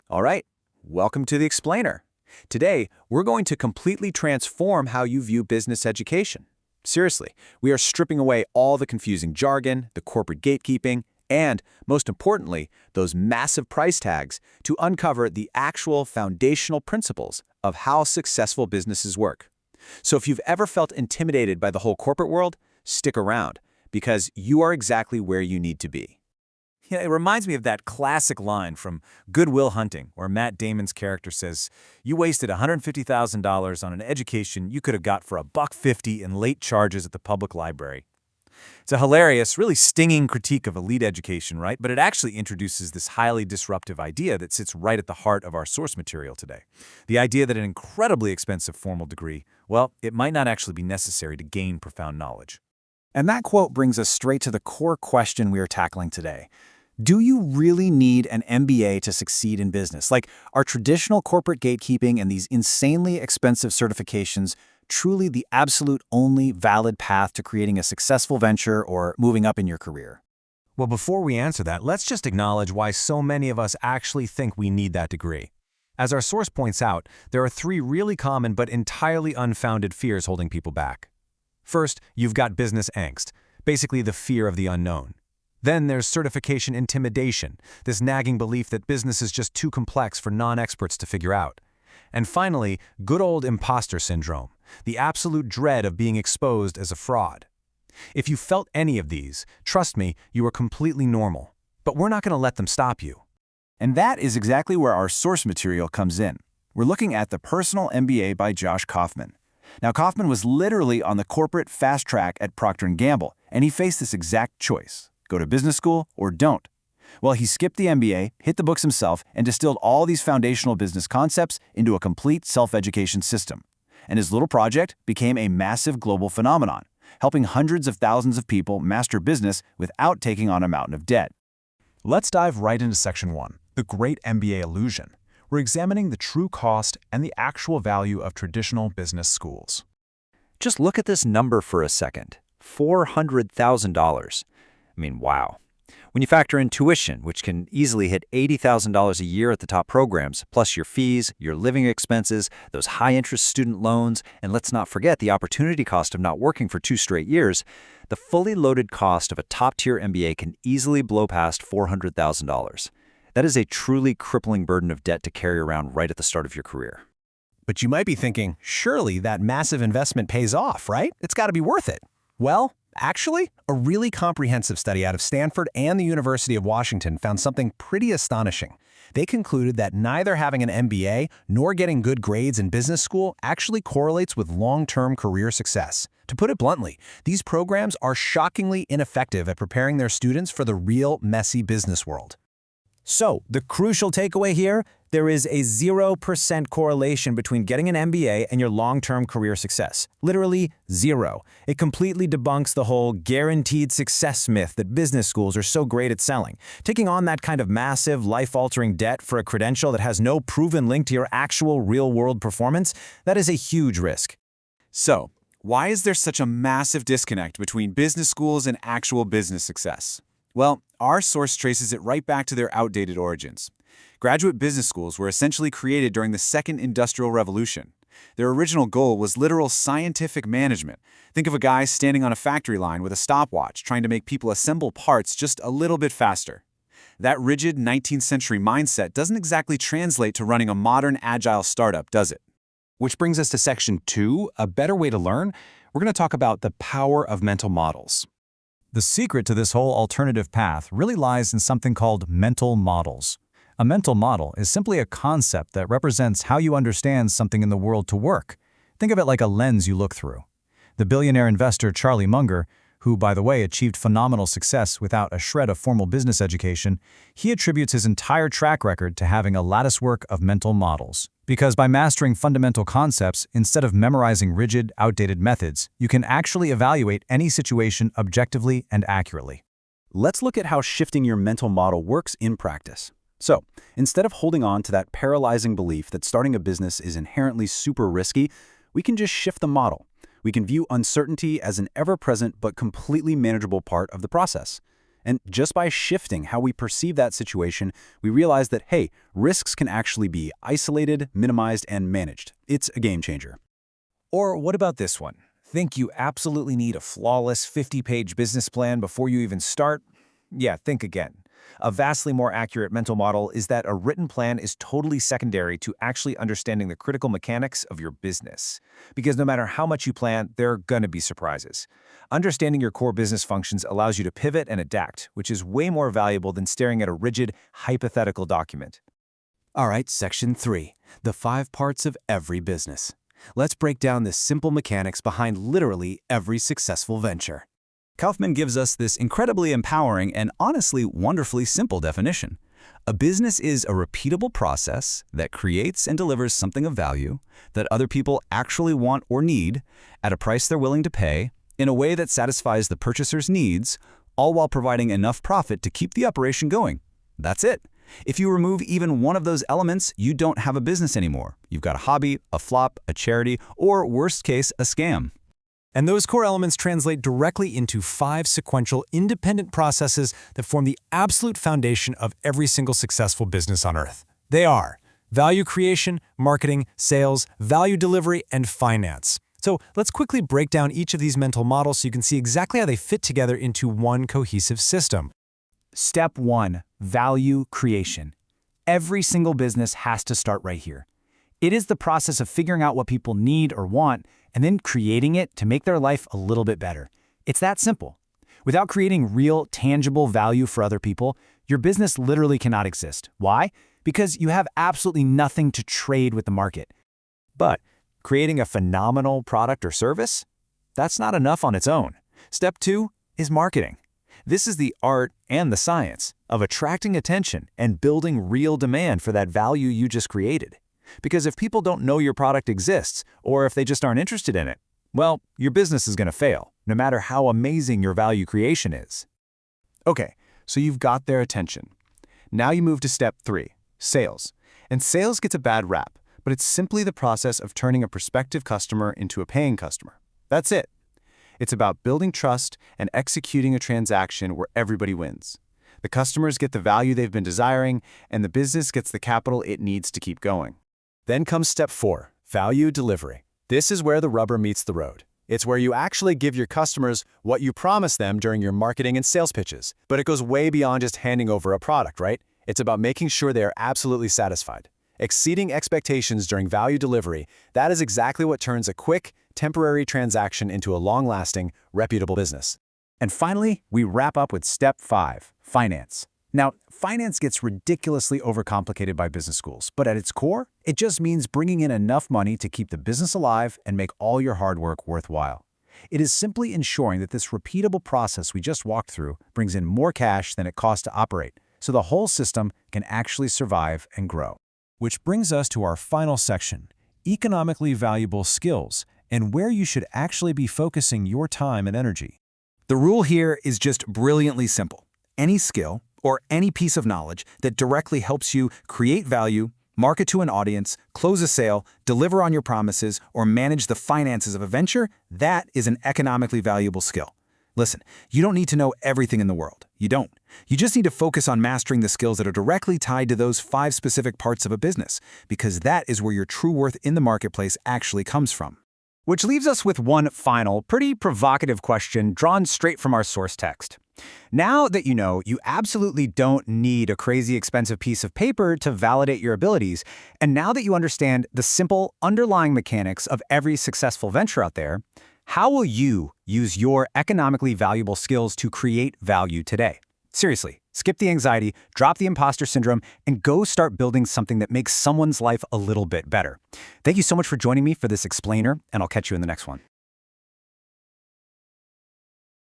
All right, welcome to the Explainer. Today, we're going to completely transform how you view business education. Seriously, we are stripping away all the confusing jargon, the corporate gatekeeping, and, most importantly, those massive price tags to uncover the actual foundational principles of how successful businesses work. So if you've ever felt intimidated by the whole corporate world, stick around, because you are exactly where you need to be. Yeah, it reminds me of that classic line from Good Will Hunting, where Matt Damon's character says, "You wasted $150,000 on an education you could have got for $1.50 in late charges at the public library." It's a hilarious, really stinging critique of elite education, right? But it actually introduces this highly disruptive idea that sits right at the heart of our source material today. The idea that an incredibly expensive formal degree, well, it might not actually be necessary to gain profound knowledge. And that quote brings us straight to the core question we are tackling today. Do you really need an MBA to succeed in business? Like, are traditional corporate gatekeeping and these insanely expensive certifications truly the absolute only valid path to creating a successful venture or moving up in your career? Well, before we answer that, let's just acknowledge why so many of us actually think we need that degree. As our source points out, there are three really common but entirely unfounded fears holding people back. First, you've got business angst, basically the fear of the unknown. Then there's certification intimidation, this nagging belief that business is just too complex for non-experts to figure out. And finally, good old imposter syndrome, the absolute dread of being exposed as a fraud. If you felt any of these, trust me, you are completely normal. But we're not going to let them stop you. And that is exactly where our source material comes in. We're looking at the Personal MBA by Josh Kaufman. Now, Kaufman was literally on the corporate fast track at Procter & Gamble, and he faced this exact choice. Go to business school or don't. Well, he skipped the MBA, hit the books himself, and distilled all these foundational business concepts into a complete self-education system. And his little project became a massive global phenomenon, helping hundreds of thousands of people master business without taking on a mountain of debt. Let's dive right into Section 1, the Great MBA Illusion. We're examining the true cost and the actual value of traditional business schools. Just look at this number for a second, $400,000. I mean, wow. When you factor in tuition, which can easily hit $80,000 a year at the top programs, plus your fees, your living expenses, those high-interest student loans, and let's not forget the opportunity cost of not working for 2 straight years, the fully loaded cost of a top-tier MBA can easily blow past $400,000. That is a truly crippling burden of debt to carry around right at the start of your career. But you might be thinking, surely that massive investment pays off, right? It's got to be worth it. Well, actually, a really comprehensive study out of Stanford and the University of Washington found something pretty astonishing. They concluded that neither having an MBA nor getting good grades in business school actually correlates with long-term career success. To put it bluntly, these programs are shockingly ineffective at preparing their students for the real, messy business world. So, the crucial takeaway here, there is a 0% correlation between getting an MBA and your long-term career success. Literally zero. It completely debunks the whole guaranteed success myth that business schools are so great at selling. Taking on that kind of massive, life-altering debt for a credential that has no proven link to your actual real-world performance, that is a huge risk. So, why is there such a massive disconnect between business schools and actual business success? Well, our source traces it right back to their outdated origins. Graduate business schools were essentially created during the Second Industrial Revolution. Their original goal was literal scientific management. Think of a guy standing on a factory line with a stopwatch trying to make people assemble parts just a little bit faster. That rigid 19th century mindset doesn't exactly translate to running a modern agile startup, does it? Which brings us to Section 2, a better way to learn. We're going to talk about the power of mental models. The secret to this whole alternative path really lies in something called mental models. A mental model is simply a concept that represents how you understand something in the world to work. Think of it like a lens you look through. The billionaire investor Charlie Munger, who, by the way, achieved phenomenal success without a shred of formal business education, he attributes his entire track record to having a latticework of mental models. Because by mastering fundamental concepts instead of memorizing rigid, outdated methods, you can actually evaluate any situation objectively and accurately. Let's look at how shifting your mental model works in practice. So, instead of holding on to that paralyzing belief that starting a business is inherently super risky, we can just shift the model. We can view uncertainty as an ever-present but completely manageable part of the process. And just by shifting how we perceive that situation, we realize that, hey, risks can actually be isolated, minimized, and managed. It's a game changer. Or what about this one? Think you absolutely need a flawless 50-page business plan before you even start? Yeah, think again. A vastly more accurate mental model is that a written plan is totally secondary to actually understanding the critical mechanics of your business. Because no matter how much you plan, there are going to be surprises. Understanding your core business functions allows you to pivot and adapt, which is way more valuable than staring at a rigid, hypothetical document. All right, section 3, the 5 parts of every business. Let's break down the simple mechanics behind literally every successful venture. Kaufman gives us this incredibly empowering and honestly wonderfully simple definition. A business is a repeatable process that creates and delivers something of value that other people actually want or need at a price they're willing to pay in a way that satisfies the purchaser's needs, all while providing enough profit to keep the operation going. That's it. If you remove even one of those elements, you don't have a business anymore. You've got a hobby, a flop, a charity, or worst case, a scam. And those core elements translate directly into 5 sequential, independent processes that form the absolute foundation of every single successful business on Earth. They are value creation, marketing, sales, value delivery, and finance. So let's quickly break down each of these mental models so you can see exactly how they fit together into one cohesive system. Step 1, value creation. Every single business has to start right here. It is the process of figuring out what people need or want and then creating it to make their life a little bit better. It's that simple. Without creating real, tangible value for other people, your business literally cannot exist. Why? Because you have absolutely nothing to trade with the market. But creating a phenomenal product or service? That's not enough on its own. Step 2 is marketing. This is the art and the science of attracting attention and building real demand for that value you just created. Because if people don't know your product exists, or if they just aren't interested in it, well, your business is going to fail, no matter how amazing your value creation is. Okay, so you've got their attention. Now you move to step 3, sales. And sales gets a bad rap, but it's simply the process of turning a prospective customer into a paying customer. That's it. It's about building trust and executing a transaction where everybody wins. The customers get the value they've been desiring, and the business gets the capital it needs to keep going. Then comes step 4, value delivery. This is where the rubber meets the road. It's where you actually give your customers what you promised them during your marketing and sales pitches. But it goes way beyond just handing over a product, right? It's about making sure they are absolutely satisfied. Exceeding expectations during value delivery, that is exactly what turns a quick, temporary transaction into a long-lasting, reputable business. And finally, we wrap up with step 5, finance. Now, finance gets ridiculously overcomplicated by business schools, but at its core, it just means bringing in enough money to keep the business alive and make all your hard work worthwhile. It is simply ensuring that this repeatable process we just walked through brings in more cash than it costs to operate, so the whole system can actually survive and grow. Which brings us to our final section, economically valuable skills, and where you should actually be focusing your time and energy. The rule here is just brilliantly simple. Any skill or any piece of knowledge that directly helps you create value, market to an audience, close a sale, deliver on your promises, or manage the finances of a venture, that is an economically valuable skill. Listen, you don't need to know everything in the world. You don't. You just need to focus on mastering the skills that are directly tied to those 5 specific parts of a business, because that is where your true worth in the marketplace actually comes from. Which leaves us with one final, pretty provocative question drawn straight from our source text. Now that you know you absolutely don't need a crazy expensive piece of paper to validate your abilities, and now that you understand the simple underlying mechanics of every successful venture out there, how will you use your economically valuable skills to create value today? Seriously, skip the anxiety, drop the imposter syndrome, and go start building something that makes someone's life a little bit better. Thank you so much for joining me for this explainer, and I'll catch you in the next one.